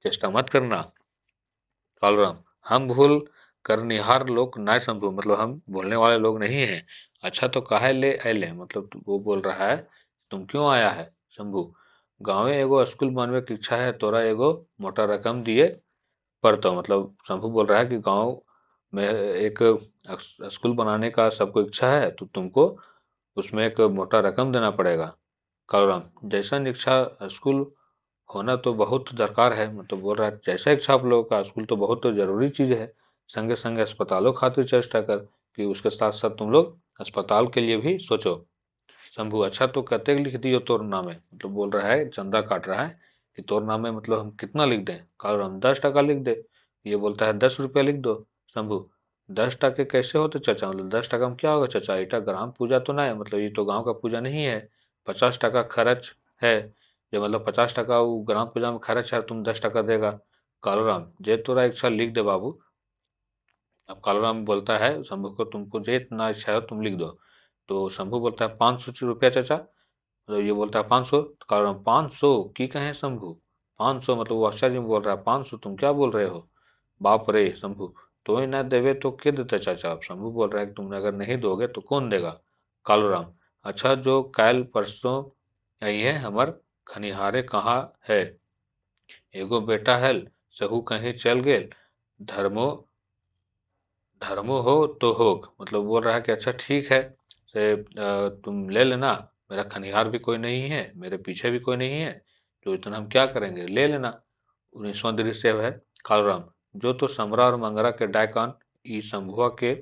चेष्टा मत करना। कालराम, हम भूल करनिहार लोग ना शंभू, मतलब हम भूलने वाले लोग नहीं हैं। अच्छा तो काहे ले अले, मतलब वो बोल रहा है तुम क्यों आया है। शंभू, गाँवे एगो स्कूल बनवे की इच्छा है, तोरा एगो मोटा रकम दिए पड़ता, मतलब शंभू बोल रहा है कि गांव में एक स्कूल बनाने का सबको इच्छा है, तो तुमको उसमें एक मोटा रकम देना पड़ेगा। कालूराम, जैसा इच्छा स्कूल होना तो बहुत दरकार है, मतलब बोल रहा है जैसा इच्छा आप लोगों का, स्कूल तो बहुत जरूरी चीज है। संगे संगे अस्पतालों खातिर चेष्टा कर, कि उसके साथ साथ तुम लोग अस्पताल के लिए भी सोचो। शंभू, अच्छा तो कते लिख दियो तोर नामे, मतलब बोल रहा है चंदा काट रहा है कि तोर नामे मतलब हम कितना लिख दें। कालूराम, 10 टका लिख दे। ये बोलता है 10 रुपया लिख दो। शंभू, 10 टके कैसे होते चाचा, मतलब 10 टका में क्या होगा चाचा, इटा ग्राम पूजा तो ना है, मतलब ये तो गांव का पूजा नहीं है। 50 टका खर्च है, जो मतलब 50 टका वो ग्राम पूजा में खर्च है, तुम 10 टका देगा। कालूराम, जे तोरा इच्छा लिख दे बाबू। अब कालूराम बोलता है शंभू को, तुमको जे इतना इच्छा है तुम लिख दो। तो शंभू बोलता है 500 रुपया चाचा। तो ये बोलता है 500, तो कालूराम 500 की कहे शंभू, 500, मतलब वो आश्चर्य में बोल रहा है 500 तुम क्या बोल रहे हो। बाप रे शंभू, तो ही ना देवे तो के देते चाचा। अब शंभू बोल रहा है कि तुम अगर नहीं दोगे तो कौन देगा। कालूराम, अच्छा जो काल परसों आई है हमर खनिहारे कहाँ है, एगो बेटा है, सहू कहीं चल गेल, धर्मो धर्मो हो तो होग, मतलब बोल रहा है कि अच्छा ठीक है से तुम ले लेना, मेरा खनिहार भी कोई नहीं है, मेरे पीछे भी कोई नहीं है, तो इतना हम क्या करेंगे, ले लेना। 19वां दृश्य है। कालराम, जो तो समरा और मंगरा के डायकॉन ई शंभुआ के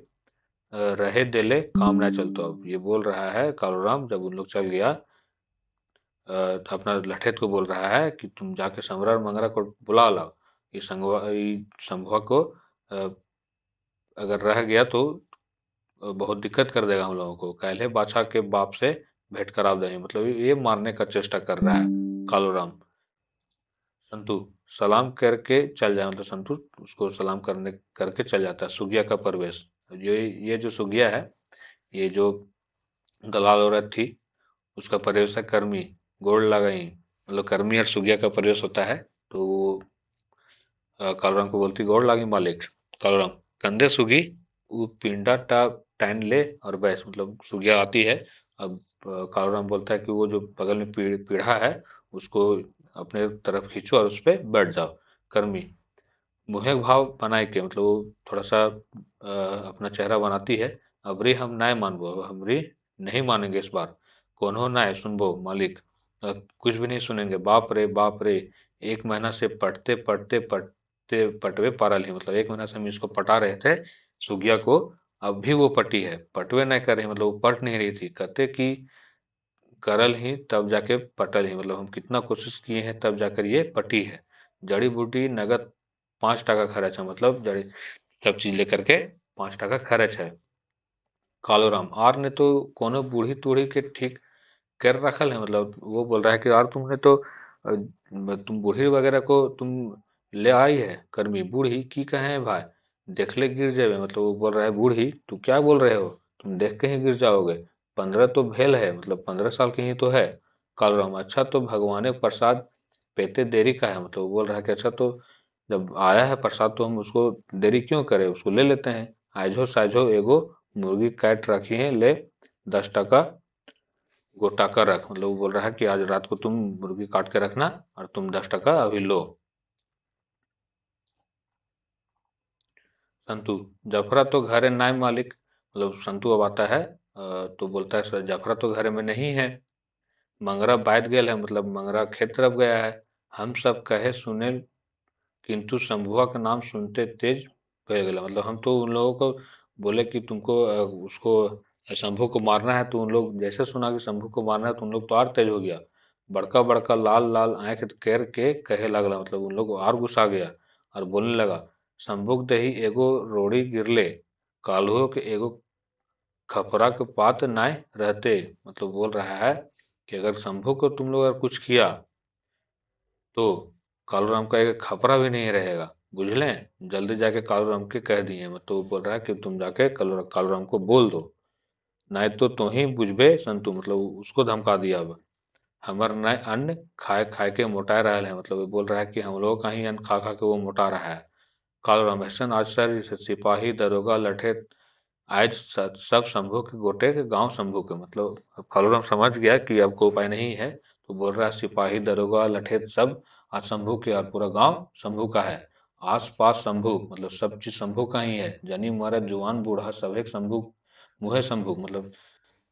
रहे देले काम ना चलतो। अब ये बोल रहा है कालूराम, जब उन लोग चल गया अपना लठेत को बोल रहा है कि तुम जाके समरा और मंगरा को बुला लाओ, ये शंभुआ को अ, अगर रह गया तो बहुत दिक्कत कर देगा हम लोगों को, काल्हे बादशाह के बाप से भेंट करा देंगे, मतलब ये मारने का चेष्टा कर रहा है कालूराम। संतु सलाम करके चल जाए, मतलब संतु उसको सलाम करने करके चल जाता है। सुगिया का प्रवेश, ये जो सुगिया है, ये जो दलाल औरत थी, उसका प्रवेश है कर्मी, गोड़ लगाई, मतलब कर्मी और सुगिया का प्रवेश होता है। तो कालूराम को बोलती गोड़ लागी मालिक। कालूराम, कंधे सुगी, वो पिंडा टाइन ले और बैस, मतलब सुगिया आती है। अब कालूराम बोलता है कि वो जो बगल में पीढ़ा है उसको अपने तरफ खींचो और उस पे बैठ जाओ। कर्मी मुहे भाव बनाए के, मतलब वो थोड़ा सा अपना चेहरा बनाती है। अबरी हम नाय मानबो, हमरी नहीं मानेंगे इस बार। कौन नाय सुनबो मालिक, कुछ भी नहीं सुनेंगे। बाप रे बाप रे, 1 महीना से पटते पटते पटते पटवे पारल ही, मतलब 1 महीना से हम इसको पटा रहे थे सुगिया को, अब भी वो पटी है, पटवे नहीं कर रही, मतलब वो पट नहीं रही थी, कहते कि करल ही तब जाके पटल ही, मतलब हम कितना कोशिश किए हैं तब जाकर ये पटी है। जड़ी बूटी नगद 5 टका खर्च है, मतलब जड़ी सब चीज लेकर के 5 टका खर्च है। कालूराम, आर ने तो कोनो बूढ़ी तूढ़ी के ठीक कर रखल है, मतलब वो बोल रहा है कि यार तुमने तो तुम बूढ़ी वगैरह को तुम ले आई है, कर्मी बूढ़ी की कहे भाई, देख ले गिर जावे, मतलब वो बोल रहा है बूढ़ी तू क्या बोल रहे हो, तुम देख के ही गिर जाओगे, 15 तो भेल है, मतलब 15 साल की ही तो है। कालूराम, अच्छा तो भगवान प्रसाद पेते देरी का है, मतलब वो बोल रहा है कि अच्छा तो जब आया है प्रसाद तो हम उसको देरी क्यों करें, उसको ले लेते हैं। आजो साझो एगो मुर्गी काट रखी है, ले 10 टका गोटा कर रख, मतलब वो बोल रहा है कि आज रात को तुम मुर्गी काट के रखना और तुम 10 टका अभी लो। संतु, जफरा तो घर है नाय मालिक, मतलब संतु अब आता है तो बोलता है सर जफरा तो घर में नहीं है, मंगरा बात गेल है, मतलब मंगरा खेत तरफ गया है। हम सब कहे सुने, किंतु शंभुआ का नाम सुनते तेज भय गया, मतलब हम तो उन लोगों को बोले कि तुमको उसको शंभू को मारना है, तो उन लोग जैसे सुना कि शंभू को मारना है तो उन लोग तो और तेज हो गया, बड़का बड़का लाल लाल आंख कर के कहे लगला, मतलब उन लोग और गुस्सा गया और बोलने लगा, शंभुक दही एगो रोड़ी गिरले, काल्हो के एगो खपरा के पात नाय रहते, मतलब बोल रहा है कि अगर शंभू को तुम लोग अगर कुछ किया तो कालूराम का एक खपरा भी नहीं रहेगा। बुझलें, जल्दी जाके कालूराम के कह दिए। मतलब वो बोल रहा है कि तुम जाके कालूराम को बोल दो, नहीं तो तुम ही बुझबे संतु। मतलब उसको धमका दिया। अब हमर नय अन्न खाए खाए के मोटा रहा है। मतलब वो बोल रहा है कि हम लोगों का ही अन्न खा खा के वो मोटा रहा है। कालूराम ऐसन आश्चर्य सिपाही दरोगा लठे आज सब शंभू के गोटे के गांव शंभू के। मतलब अब कालूराम समझ गया कि अब कोई उपाय नहीं है, तो बोल रहा है सिपाही दरोगा लठेत सब आज शंभू के, और पूरा गांव शंभू का है। आस पास शंभू, मतलब सब चीज शंभू का ही है। जनी मर्द जुआन बूढ़ा सब एक शंभू, मुँह शंभू। मतलब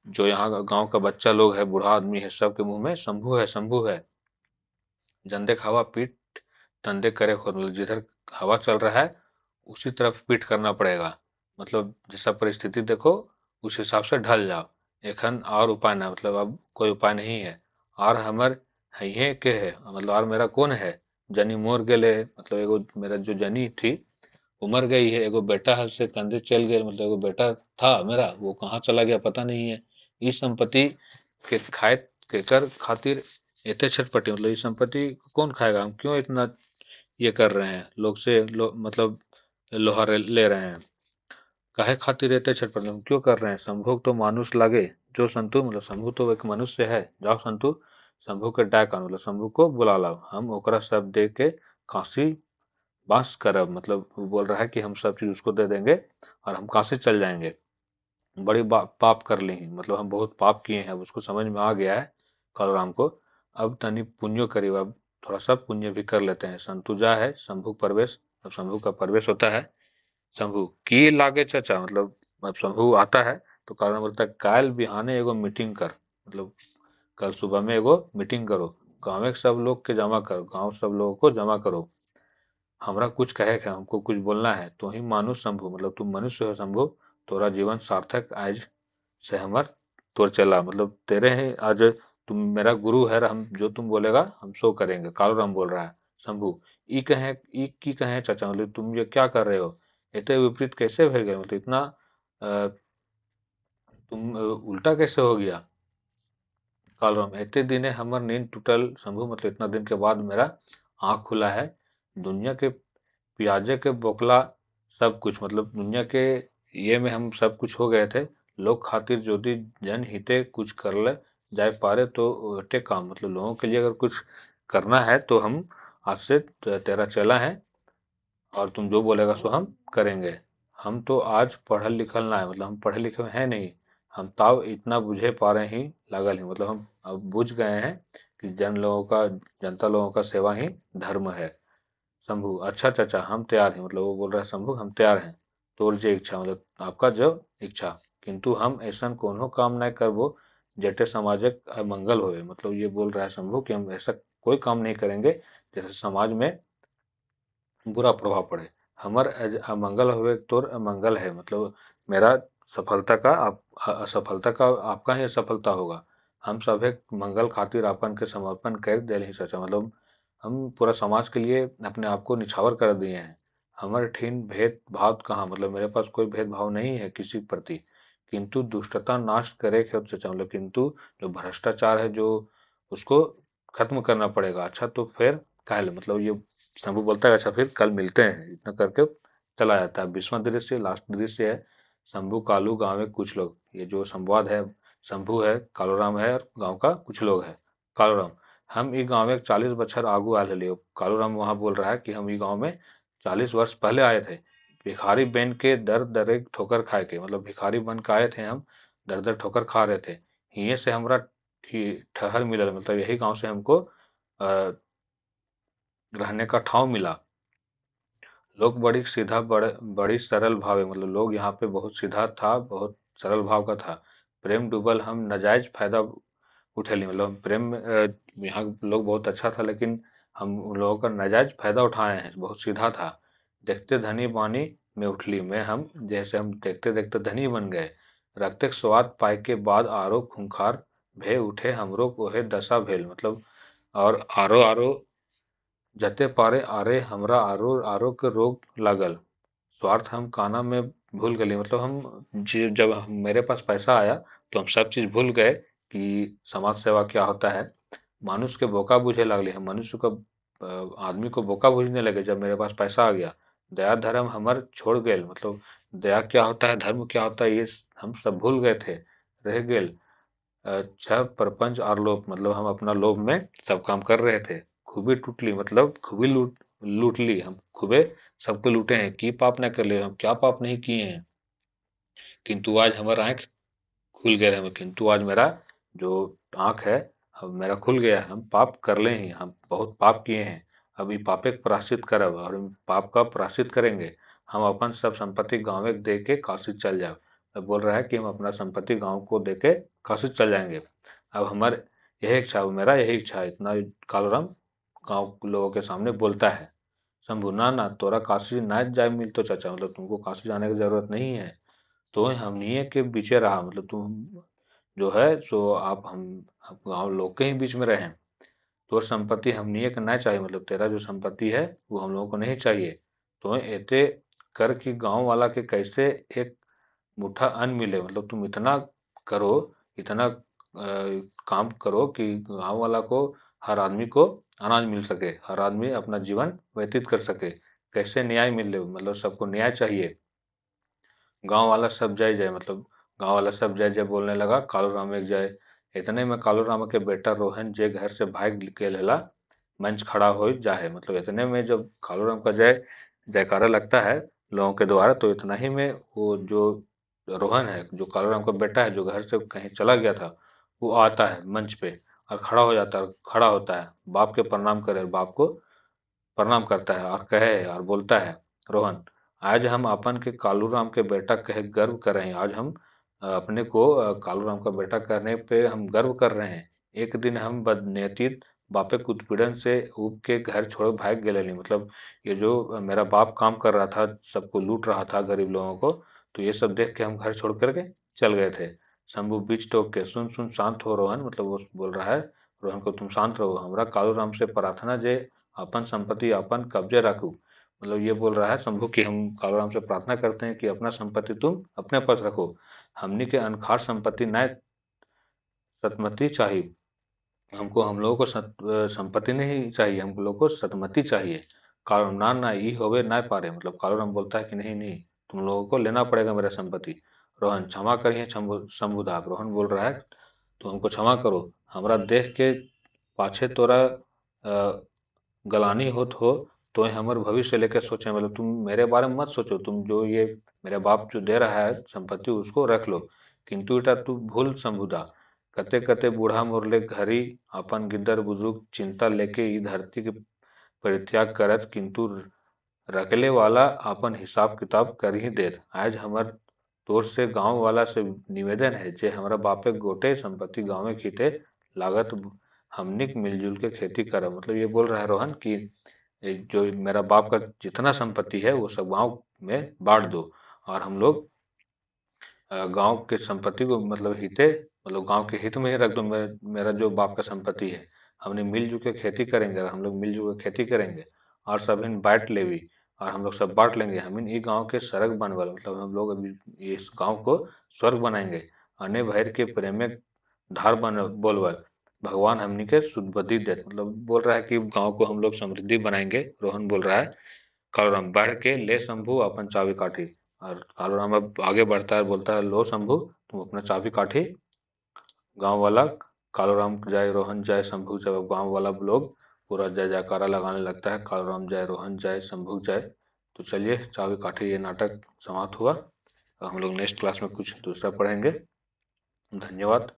जो यहाँ का गांव का बच्चा लोग है, बूढ़ा आदमी है, सबके मुंह में शंभू है, शंभू है। जंदे हवा पीठ तंदे करे खुद। मतलब जिधर हवा चल रहा है उसी तरफ पीठ करना पड़ेगा। मतलब जैसा परिस्थिति देखो उस हिसाब से ढल जाओ। एखन और उपाय ना, मतलब अब कोई उपाय नहीं है। और हमर हइये के है, मतलब और मेरा कौन है। जनी मोर गेले, मतलब एगो मेरा जो जनी थी वो मर गई है। एगो बेटा है उससे कंधे चल गए, मतलब एगो बेटा था मेरा, वो कहाँ चला गया पता नहीं है। इस संपत्ति के खाए के कर खातिर इतने छटपटी। मतलब इस संपत्ति कौन खाएगा, हम क्यों इतना ये कर रहे हैं, लोग से मतलब लोहा ले रहे हैं। काहे खातिर रहते छटपट, हम क्यों कर रहे हैं। संभोग तो मानुष लागे जो संतु। मतलब शंभू तो एक मनुष्य है, जाओ संतु शंभू के डाक आनो। मतलब शंभू को बुला लाओ, हम ओकरा सब दे के काशी वास करब। मतलब वो बोल रहा है कि हम सब चीज उसको दे देंगे और हम काशी चल जाएंगे। बड़ी पाप कर ली, मतलब हम बहुत पाप किए हैं। अब उसको समझ में आ गया है कालूराम को। अब तनी पुण्य करीब, अब थोड़ा सा पुण्य भी कर लेते हैं। संतुजा है शंभू प्रवेश, अब शंभू का प्रवेश होता है। शंभू की लागे चाचा। मतलब अब शंभू आता है तो कालूराम बोलता है काल बिहाने एगो मीटिंग कर। मतलब कल सुबह में एगो मीटिंग करो, गाँव के सब लोग के जमा करो, गाँव सब लोगों को जमा करो। हमरा कुछ कहे है, हमको कुछ बोलना है। तू ही मानुष शंभू, मतलब तुम मनुष्य हो शंभू। तोरा जीवन सार्थक आज से हमर तोर चला। मतलब तेरे हैं आज, तुम मेरा गुरु है, हम जो तुम बोलेगा हम सो करेंगे। कालूराम बोल रहा है। शंभू ई की कहे चाचा, मतलब तुम ये क्या कर रहे हो। इतने विपरीत कैसे भय गए, मतलब इतना तुम उल्टा कैसे हो गया। कालराम एते दिने हमर नींद टूटल शंभू। मतलब इतना दिन के बाद मेरा आंख खुला है। दुनिया के पियाजे के बोकला सब कुछ, मतलब दुनिया के ये में हम सब कुछ हो गए थे। लोग खातिर यदि जन हिते कुछ कर ले जाए पारे तो वटे काम। मतलब लोगों के लिए अगर कुछ करना है तो हम आज से तेरा चला है, और तुम जो बोलेगा सो हम करेंगे। हम तो आज पढ़ल लिखल ना है, मतलब हम पढ़े लिखे हैं नहीं। हम ताव इतना बुझे पा रहे ही लागल ही, मतलब हम अब बुझ गए हैं कि जनता लोगों का सेवा ही धर्म है। शंभू अच्छा चाचा हम तैयार हैं। मतलब वो बोल रहा है शंभू हम तैयार हैं। तोर जे इच्छा, मतलब आपका जो इच्छा, किंतु हम ऐसा कोनो काम नहीं करबो जेटे समाजक अमंगल होए। मतलब ये बोल रहा है शंभू कि हम ऐसा कोई काम नहीं करेंगे जैसे समाज में बुरा प्रभाव पड़े। हमर अमंगल हुए तोर अमंगल है। मतलब मेरा सफलता का असफलता का आपका ही असफलता होगा। हम सब एक मंगल खातिर अपन के समर्पण कर दे ही सचा। मतलब हम पूरा समाज के लिए अपने आप को निछावर कर दिए हैं। हमर ठीन भेदभाव कहाँ, मतलब मेरे पास कोई भेदभाव नहीं है किसी के प्रति। किंतु दुष्टता नाश करे के सचा। मतलब किंतु जो भ्रष्टाचार है जो उसको खत्म करना पड़ेगा। अच्छा तो फिर कल, मतलब ये शंभू बोलता है अच्छा फिर कल मिलते हैं, इतना करके चला जाता है। 20वां दृश्य लास्ट दृश्य है। शंभू कालू गांव में कुछ लोग, ये जो संवाद है शंभू है कालूराम है और गांव का कुछ लोग है। कालूराम हम ई गांव में 40 बछर आगू आए लिए। कालूराम वहां बोल रहा है कि हम ई गांव में 40 वर्ष पहले आए थे। भिखारी बन के दर दर ठोकर खाए के, मतलब भिखारी बन के आए थे हम, दर दर ठोकर खा रहे थे। यहीं से हमरा ठहर मिलल, मतलब यही गांव से हमको रहने का ठाव मिला। लोग बड़ी सीधा बड़ी सरल भाव है। मतलब लोग यहाँ पे बहुत सीधा था, बहुत सरल भाव का था। प्रेम डूबल हम नाजायज फायदा उठेली। मतलब हम प्रेम में यहाँ लोग बहुत अच्छा था, लेकिन हम उन लोगों का नाजायज फायदा उठाए हैं। बहुत सीधा था। देखते धनी बानी में उठली में हम, जैसे हम देखते देखते धनी बन गए। रक्त के स्वाद पाए के बाद आरो खूंखार भे उठे हमरो कोहे दशा भेल। मतलब और आरो आरो जते पारे आरे हमरा आरो आरो के रोग लागल। स्वार्थ हम काना में भूल गए। मतलब हम जब मेरे पास पैसा आया तो हम सब चीज भूल गए कि समाज सेवा क्या होता है। मनुष्य के बोका बुझे लगले हम, मनुष्य का आदमी को बोका बुझने लगे जब मेरे पास पैसा आ गया। दया धर्म हमर छोड़ गेल, मतलब दया क्या होता है, धर्म क्या होता है, ये हम सब भूल गए थे, रह गेल। छह प्रपंच और लोभ, मतलब हम अपना लोभ में सब काम कर रहे थे। खूबी टूटली, मतलब खूबी लूट लूट ली, हम खूबे सबको लूटे हैं। की पाप न कर ले, हम क्या पाप नहीं किए हैं। किंतु आज हमारा आंख खुल गया है, किंतु आज मेरा जो आंख है, अब मेरा खुल गया है। हम पाप कर ले ही, हम बहुत पाप किए हैं। अभी पापे के प्रायश्चित करब, और इन पाप का प्रायश्चित करेंगे। हम अपन सब संपत्ति गाँव में दे के काशी चल जाए। अब बोल रहा है कि हम अपना संपत्ति गांव को दे के काशी चल जाएंगे। अब हमारे यही इच्छा, मेरा यही इच्छा है। इतना कालूराम गांव के लोगों के सामने बोलता है। शंभू, ना ना, तोरा काशी ना जाए मिल तो चाचा, मतलब तुमको काशी जाने की जरूरत नहीं है। तो हमनिए के पीछे रहा, मतलब तुम जो है सो आप हम गांव लोग के ही बीच में रहे। तो संपत्ति हमनिए के ना चाहिए, मतलब तेरा जो संपत्ति है वो हम लोगों को नहीं चाहिए। तो एते कर कि गांव वाला के कैसे एक मुट्ठा अन्न मिले, मतलब तुम इतना करो, इतना काम करो कि गांव वाला को, हर आदमी को अनाज मिल सके, हर आदमी अपना जीवन व्यतीत कर सके। कैसे न्याय मिले, मतलब सबको न्याय चाहिए। गांव वाला सब जय जय, मतलब गांव वाला सब जय जय बोलने लगा। कालू राम एक जय। इतने में कालू राम के बेटा रोहन जे घर से भाग के लेला मंच खड़ा हो जाए, मतलब इतने में जब कालू राम का जय जयकारा लगता है लोगों के द्वारा, तो इतना ही में वो जो रोहन है, जो कालू राम का बेटा है, जो घर से कहीं चला गया था, वो आता है मंच पे और खड़ा हो जाता है, खड़ा होता है, बाप के प्रणाम करे, बाप को प्रणाम करता है और कहे और बोलता है, रोहन, आज हम अपन के कालूराम के बेटा कहे गर्व कर रहे हैं। आज हम अपने को कालूराम का बेटा करने पे हम गर्व कर रहे हैं। एक दिन हम बदनीयती बापे के उत्पीड़न से ऊब के घर छोड़ भाग गए, मतलब ये जो मेरा बाप काम कर रहा था, सबको लूट रहा था, गरीब लोगों को, तो ये सब देख के हम घर छोड़ करके चल गए थे। शंभू बीच टोक के, सुन सुन शांत हो रोहन, मतलब वो बोल रहा है रोहन को, तुम शांत रहो, हमरा कालूराम से प्रार्थना जे अपन संपत्ति अपन कब्जे रखू। मतलब ये बोल रहा है शंभू कि हम कालूराम से प्रार्थना करते हैं कि अपना संपत्ति तुम अपने पास रखो, हमनी के अनखार संपत्ति न सतमती चाहिए। हमको, हम लोगों को संपत्ति नहीं चाहिए, हम लोगों को सतमती चाहिए। कालूराम, ना ना, ये होवे ना पारे, मतलब कालूराम बोलता है कि नहीं नहीं, तुम लोगों को लेना पड़ेगा मेरा संपत्ति। रोहन, क्षमा करिए शंभुदाब, रोहन बोल रहा है तो हमको क्षमा करो। हमरा देख के पाछे तोरा गलानी हो तो हमर भविष्य लेके सोचे, मतलब तुम मेरे बारे में मत सोचो, तुम जो ये मेरे बाप जो दे रहा है संपत्ति उसको रख लो। किंतु एटा तू भूल शंभुदा, कते कते बूढ़ा मोरले घरी अपन गिद्दर बुजुर्ग चिंता लेके ई धरती के परित्याग करत, किंतु रखले वाला अपन हिसाब किताब कर ही देत। आज हमर तोर से गांव वाला से निवेदन है जे हमारा बापे गोटे संपत्ति गांव में खींचे लागत, हमनिक मिलजुल के खेती करब। मतलब ये बोल रहा है रोहन कि जो मेरा बाप का जितना संपत्ति है वो सब गांव में बांट दो, और हम लोग गांव के संपत्ति को, मतलब हिते, मतलब गांव के हित में ही रख दो। मेरा जो बाप का संपत्ति है, हमने मिलजुल के खेती करेंगे, और हम लोग मिलजुल के खेती करेंगे और सब इन बांट लेवी, और हम लोग सब बांट लेंगे। हम इन ये गांव के सड़क बनवाल, मतलब हम लोग अभी इस गांव को स्वर्ग बनाएंगे। अने भैर के प्रेमे धार बन बोलवल, भगवान हमनी के शुद्ध बुद्धि दे, मतलब बोल रहा है कि गांव को हम लोग समृद्धि बनाएंगे। रोहन बोल रहा है, कालूराम बढ़ के ले शंभू अपन चाबी काठी, और कालूराम अब आगे बढ़ता है, बोलता है, लो शंभू तुम अपना चाबी काठी। गांव वाला कालूराम जय, रोहन जय, शंभू जय, गांव वाला लोग पूरा जय जयकारा लगाने लगता है, कालूराम जय, रोहन जय, शंभू जय। तो चलिए चाबी काठी ये नाटक समाप्त हुआ। अब हम लोग नेक्स्ट क्लास में कुछ दूसरा पढ़ेंगे। धन्यवाद।